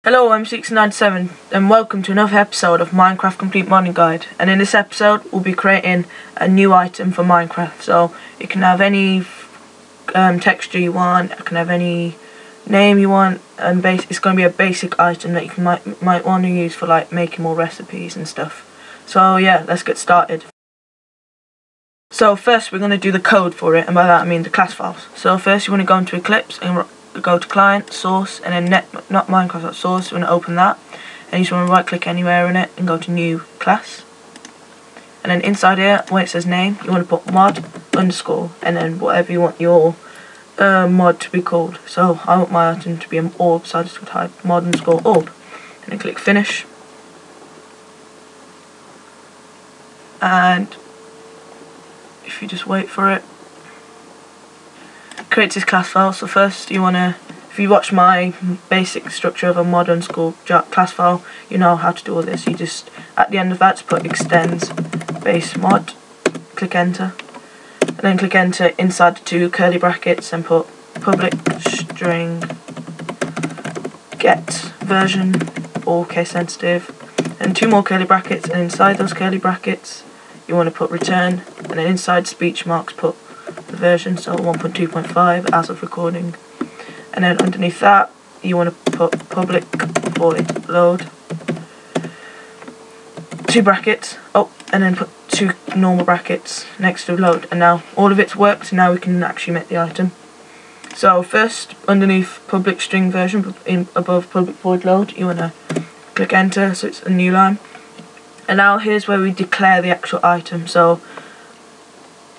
Hello, I'm 697 and welcome to another episode of Minecraft Complete Modding Guide. And in this episode we'll be creating a new item for Minecraft. So it can have any texture you want, it can have any name you want, and it's going to be a basic item that you might want to use for like making more recipes and stuff. So yeah, let's get started. So first we're going to do the code for it, and by that I mean the class files. So first you want to go into Eclipse and go to client, source, and then not Minecraft.source. You want to open that, and you just want to right click anywhere in it and go to new class. And then inside here, where it says name, you want to put mod underscore and then whatever you want your mod to be called. So I want my item to be an orb, so I just type mod underscore orb and then click finish. And if you just wait for it, creates this class file. So first you want to, if you watch my basic structure of a mod underscore class file, you know how to do all this. You just, at the end of that, just put extends base mod, click enter, and then click enter inside the two curly brackets and put public string get version, all case sensitive, and two more curly brackets, and inside those curly brackets you want to put return, and then inside speech marks put the version, so 1.2.5 as of recording, and then underneath that you want to put public void load, two brackets, and then put two normal brackets next to load. And now all of it's worked, now we can actually make the item. So first, underneath public string version, above public void load, you want to click enter so it's a new line. And now here's where we declare the actual item. So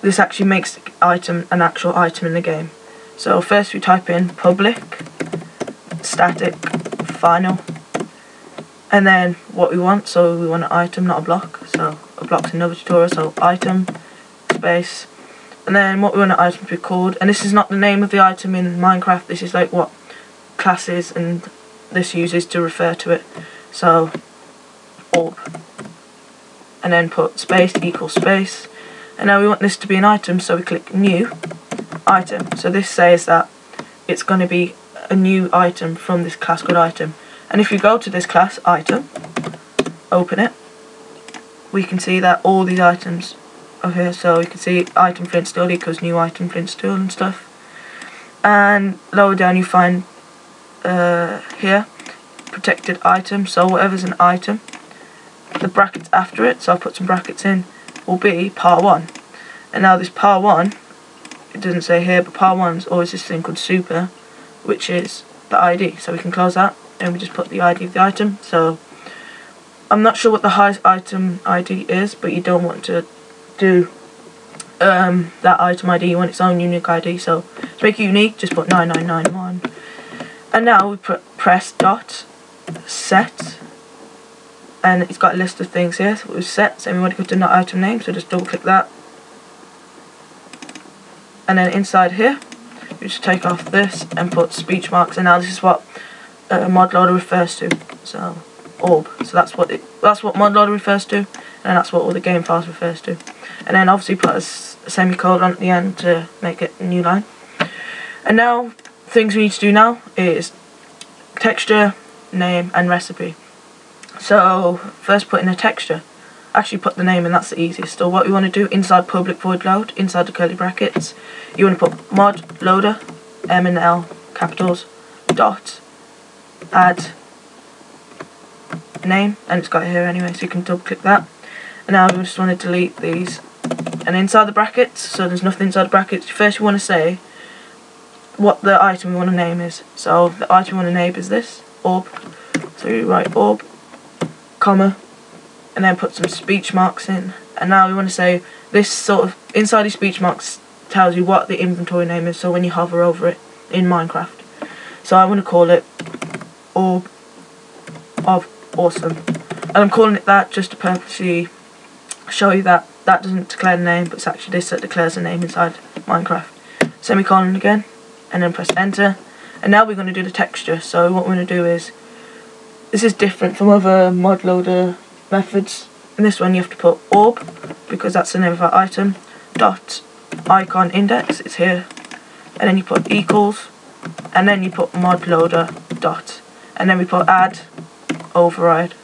this actually makes the item an actual item in the game. So first we type in public static final, and then what we want. So we want an item, not a block. So a block's another tutorial. So item space, and then what we want an item to be called. And this is not the name of the item in Minecraft. This is like what classes and this uses to refer to it. So orb, and then put space equals space. And now we want this to be an item, so we click new item. So this says that it's going to be a new item from this class called item. And if you go to this class item, open it, we can see that all these items are here. So you can see item flint steel equals new item flint steel and stuff. And lower down you find here protected item. So whatever's an item, the brackets after it, so I'll put some brackets in, will be par 1. And now this par 1, it doesn't say here, but par 1's always this thing called super, which is the ID. So we can close that and we just put the ID of the item. So I'm not sure what the highest item ID is, but you don't want to do that item ID, you want its own unique ID. So to make it unique, just put 9991. And now we press dot set, and it's got a list of things here. So we've set, so we want to go to not item name, so just double click that. And then inside here, we just take off this and put speech marks, and now this is what mod loader refers to. So orb, so that's what mod loader refers to, and that's what all the game files refers to. And then obviously put a semicolon at the end to make it a new line. And now things we need to do now is texture, name, and recipe. So first put in a texture, actually put the name in, that's the easiest. So what we want to do, inside public void load, inside the curly brackets, you want to put mod loader, M and L capitals, dot, add name, and it's got it here anyway, so you can double click that. And now we just want to delete these, and inside the brackets, so there's nothing inside the brackets, first you want to say what the item we want to name is. So the item we want to name is this, orb, so you write orb, comma, and then put some speech marks in. And now we want to say this sort of, inside these speech marks tells you what the inventory name is, so when you hover over it in Minecraft. So I want to call it orb of awesome, and I'm calling it that just to purposely show you that that doesn't declare the name, but it's actually this that declares the name inside Minecraft. Semicolon again, and then press enter. And now we're going to do the texture. So what we're going to do is, this is different from other mod loader methods. In this one you have to put orb, because that's the name of our item, dot icon index, it's here, and then you put equals, and then you put mod loader dot, and then we put add override,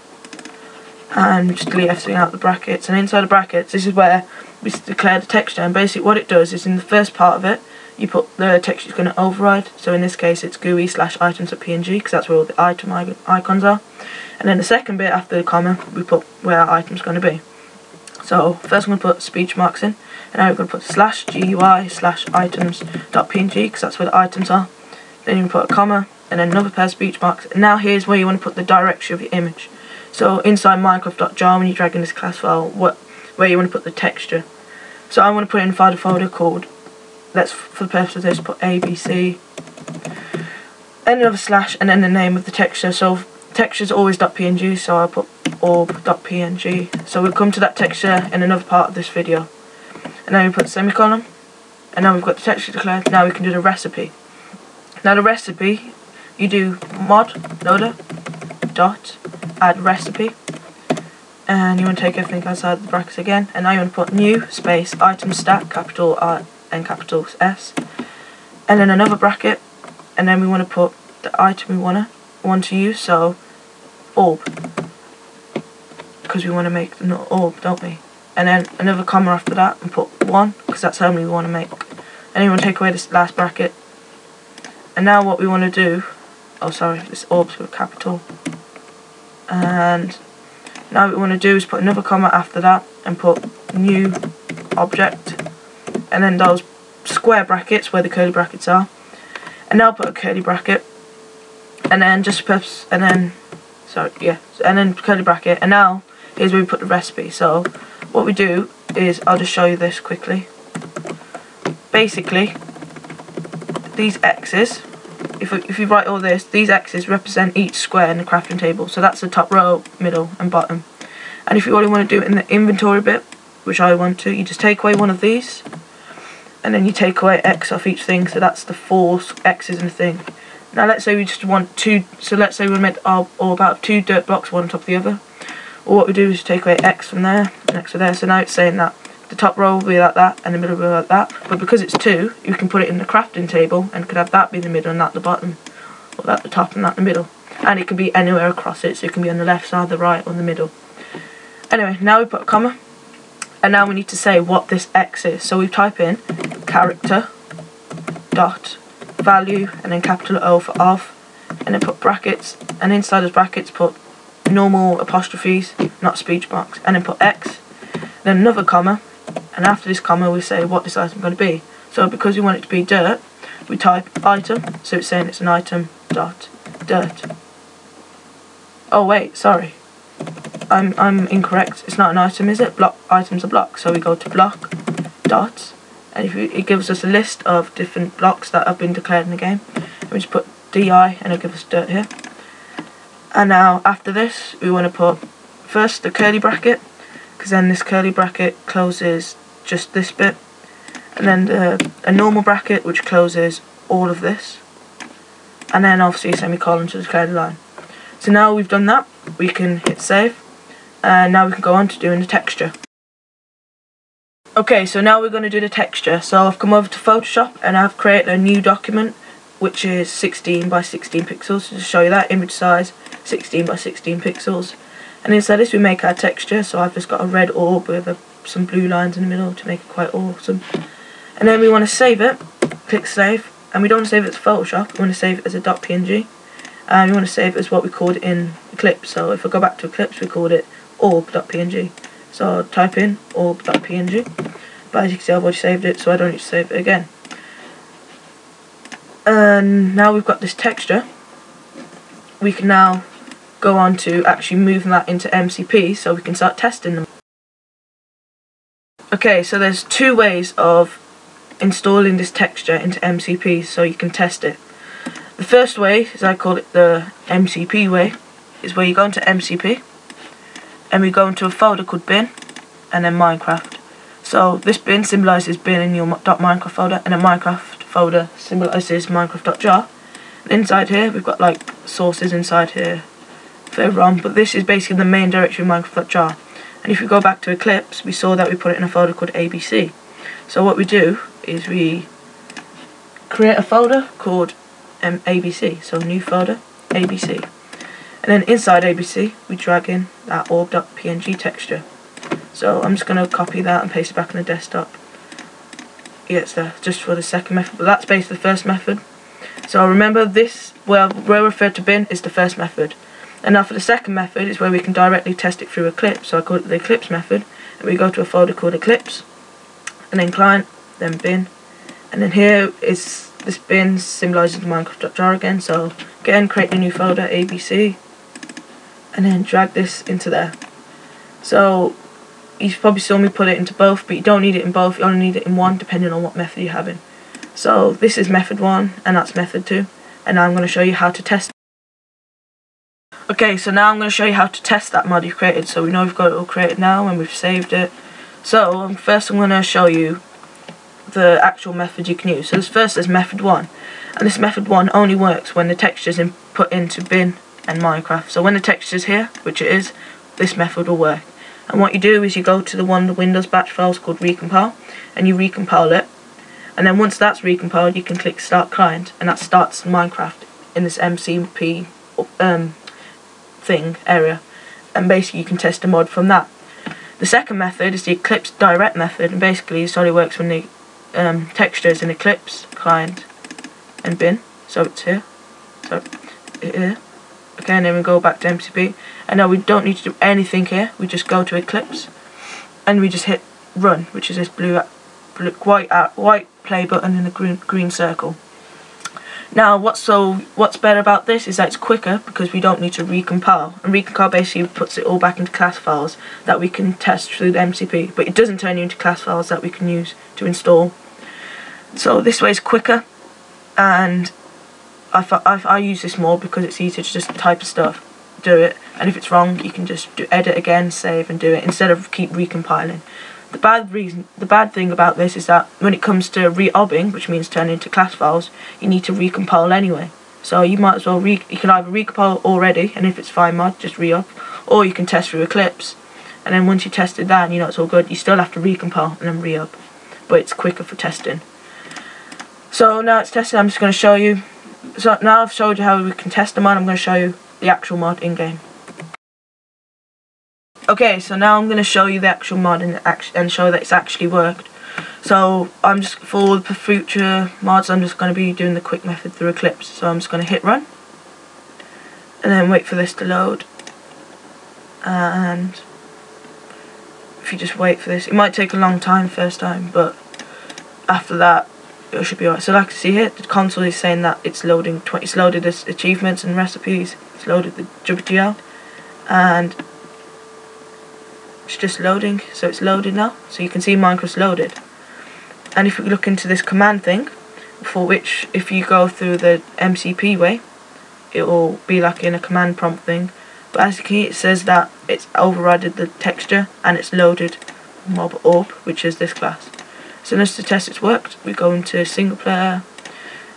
and just delete everything out of the brackets. And inside the brackets, this is where we declare the texture, and basically what it does is in the first part of it you put the texture is going to override, so in this case it's GUI/items.png because that's where all the item icons are, and then the second bit after the comma we put where our item's going to be. So first I'm going to put speech marks in, and now we're going to put /GUI/items.png because that's where the items are. Then you can put a comma and then another pair of speech marks, and now here's where you want to put the direction of your image. So inside Minecraft.jar, when you drag in this class file, where you want to put the texture. So I want to put it inside a folder called, let's for the purpose of this put ABC, and another slash, and then the name of the texture. So texture's always .png, so I'll put orb.png. So we'll come to that texture in another part of this video. And then we put semicolon, and now we've got the texture declared. Now we can do the recipe. Now the recipe, you do mod loader dot add recipe, and you want to take everything outside the brackets again, and now you want to put new space item stack capital R and capital S, and then another bracket, and then we want to put the item we want to use, so orb, because we want to make the orb, don't we? And then another comma after that and put 1 because that's how many we want to make. And you want to take away this last bracket. And now what we want to do, oh sorry, this orb's with a capital. And now what we want to do is put another comma after that and put new object, and then those square brackets where the curly brackets are. And now put a curly bracket, and then just purpose, and then and then curly bracket. And now here's where we put the recipe. So what we do is, I'll just show you this quickly. Basically, these X's, if you write all this, these X's represent each square in the crafting table. So that's the top row, middle and bottom. And if you only want to do it in the inventory bit, which I want to, you just take away one of these, and then you take away X off each thing, so that's the 4 X's in the thing. Now let's say we just want 2, so let's say we make all about 2 dirt blocks, one on top of the other. Well, what we do is take away X from there, and X from there, so now it's saying that the top row will be like that, and the middle will be like that, but because it's 2, you can put it in the crafting table, and could have that be the middle and that the bottom, or that the top and that the middle. And it can be anywhere across it, so it can be on the left side, the right, or the middle. Anyway, now we put a comma, and now we need to say what this X is. So we type in character dot value, and then capital O for of, and then put brackets, and inside those brackets put normal apostrophes, not speech marks, and then put X, then another comma, and after this comma we say what this item is going to be. So because we want it to be dirt, we type item, so it's saying it's an item dot dirt. Oh wait, sorry, I'm incorrect. It's not an item, is it? Block items are blocks, so we go to block dot, and it gives us a list of different blocks that have been declared in the game. And we just put di, and it'll give us dirt here. And now after this, we want to put first the curly bracket, because then this curly bracket closes just this bit, and then a normal bracket which closes all of this, and then obviously a semicolon to declare the line. So now we've done that, we can hit save, and now we can go on to doing the texture. Okay, so now we're going to do the texture. So I've come over to Photoshop and I've created a new document which is 16 by 16 pixels, to show you that image size, 16 by 16 pixels. And inside this we make our texture, so I've just got a red orb with some blue lines in the middle to make it quite awesome. And then we want to save it, click save, and we don't want to save it as Photoshop, we want to save it as a .png, and we want to save it as what we called it in Eclipse. So if I go back to Eclipse, we called it orb.png. So I'll type in orb.png, but as you can see I've already saved it, so I don't need to save it again. And now we've got this texture, we can now go on to actually moving that into MCP so we can start testing them. Okay, so there's 2 ways of installing this texture into MCP so you can test it. The first way, as I call it the MCP way, is where you go into MCP and we go into a folder called bin and then Minecraft. So this bin symbolises bin in your .minecraft folder, and a Minecraft folder symbolises Minecraft.jar. And inside here we've got like sources inside here further on, but this is basically the main directory of Minecraft.jar. And if we go back to Eclipse, we saw that we put it in a folder called ABC. So what we do is we create a folder called ABC, so new folder, ABC. And then inside ABC, we drag in that orb.png texture. So I'm just going to copy that and paste it back on the desktop. Yeah, it's there, just for the second method, but that's basically the first method. So remember this, where referred to bin is the first method. And now for the second method is where we can directly test it through Eclipse. So I call it the Eclipse method. And we go to a folder called Eclipse, and then client, then bin. And then here is this bin symbolises the Minecraft.jar again. So again, create a new folder, ABC, and then drag this into there. So you probably saw me put it into both, but you don't need it in both, you only need it in one depending on what method you're having. So this is method 1 and that's method 2, and now I'm going to show you how to test. Okay, so now I'm going to show you how to test that mod you've created. So we know we've got it all created now and we've saved it. So first I'm going to show you the actual method you can use. So first there's method 1, and this method 1 only works when the texture is put into bin and Minecraft. So when the texture is here, which it is, this method will work. And what you do is you go to the one of the Windows batch files called recompile, and you recompile it. And then once that's recompiled, you can click Start Client, and that starts Minecraft in this MCP thing area. And basically you can test the mod from that. The second method is the Eclipse Direct method, and basically this only works when the texture is in Eclipse, Client, and bin. So it's here. So here. Okay, and then we go back to MCP, and now we don't need to do anything here. We just go to Eclipse, and we just hit Run, which is this white play button in a green circle. Now, what's better about this is that it's quicker because we don't need to recompile, and recompile basically puts it all back into class files that we can test through the MCP, but it doesn't turn you into class files that we can use to install. So this way is quicker, and I use this more because it's easier to just type of stuff, do it, and if it's wrong you can just edit again, save and do it instead of keep recompiling. The bad thing about this is that when it comes to re-obbing, which means turning into class files, you need to recompile anyway. So you might as well you can either recompile already, and if it's fine mod, just re-ob, or you can test through Eclipse, and then once you tested that and you know it's all good, you still have to recompile and then re-ob, but it's quicker for testing. So now it's tested, I'm just going to show you. So now I've showed you how we can test the mod, I'm going to show you the actual mod in-game. Okay, so now I'm going to show you the actual mod and show that it's actually worked. So I'm just, for the future mods, I'm just going to be doing the quick method through Eclipse. So I'm just going to hit run, and then wait for this to load. And if you just wait for this, it might take a long time first time, but after that it should be alright. So like you see here, the console is saying that it's loading. It's loaded this achievements and recipes. It's loaded the WGL, and it's just loading. So it's loaded now. So you can see Minecraft's loaded. And if we look into this command thing, for which if you go through the MCP way, it will be like in a command prompt thing. But as you can see, it says that it's overridden the texture and it's loaded mob orb, which is this class. So just to test it's worked, we go into single player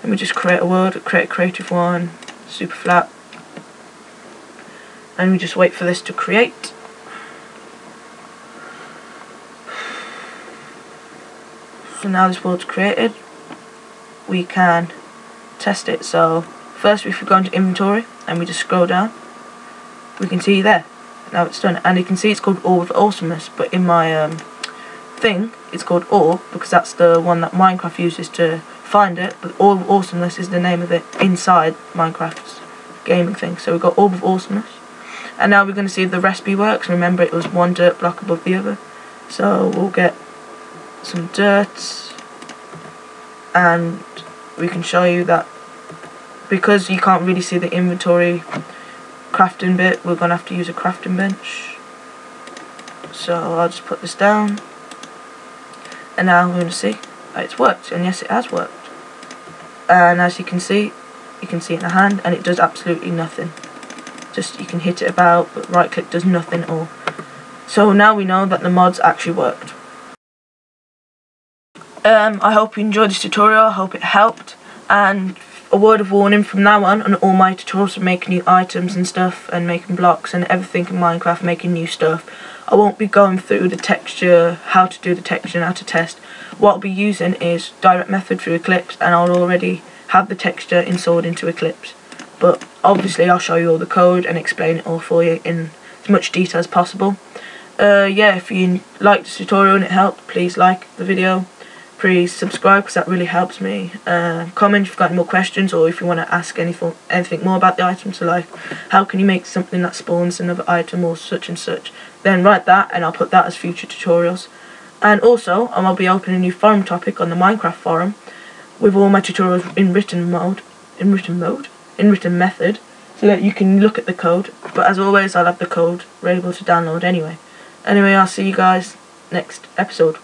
and we just create a world, create a creative one, super flat, and we just wait for this to create. So now this world's created, we can test it. So first, if we go into inventory and we just scroll down, we can see there, now it's done, and you can see it's called Orb of Awesomeness, but in my thing it's called Orb because that's the one that Minecraft uses to find it, but Orb of Awesomeness is the name of it inside Minecraft's gaming thing. So we've got Orb of Awesomeness, and now we're going to see if the recipe works. Remember, it was one dirt block above the other, so we'll get some dirt, and we can show you that because you can't really see the inventory crafting bit, we're going to have to use a crafting bench. So I'll just put this down, and now we're going to see that it's worked, and yes, it has worked. And as you can see it in the hand, and it does absolutely nothing. Just, you can hit it about, but right click does nothing at all. So now we know that the mods actually worked. I hope you enjoyed this tutorial, I hope it helped, and a word of warning from now on all my tutorials for making new items and stuff, and making blocks and everything in Minecraft, making new stuff, I won't be going through the texture, how to do the texture and how to test. What I'll be using is direct method through Eclipse, and I'll already have the texture installed into Eclipse. but obviously I'll show you all the code and explain it all for you in as much detail as possible. Yeah, if you liked this tutorial and it helped, please like the video. Please subscribe because that really helps me. Comment if you've got any more questions, or if you want to ask anything more about the item, so like how can you make something that spawns another item or such and such, then write that and I'll put that as future tutorials. And also I'll be opening a new forum topic on the Minecraft forum with all my tutorials in written method, so that you can look at the code. But as always, I'll have the code available to download anyway. I'll see you guys next episode.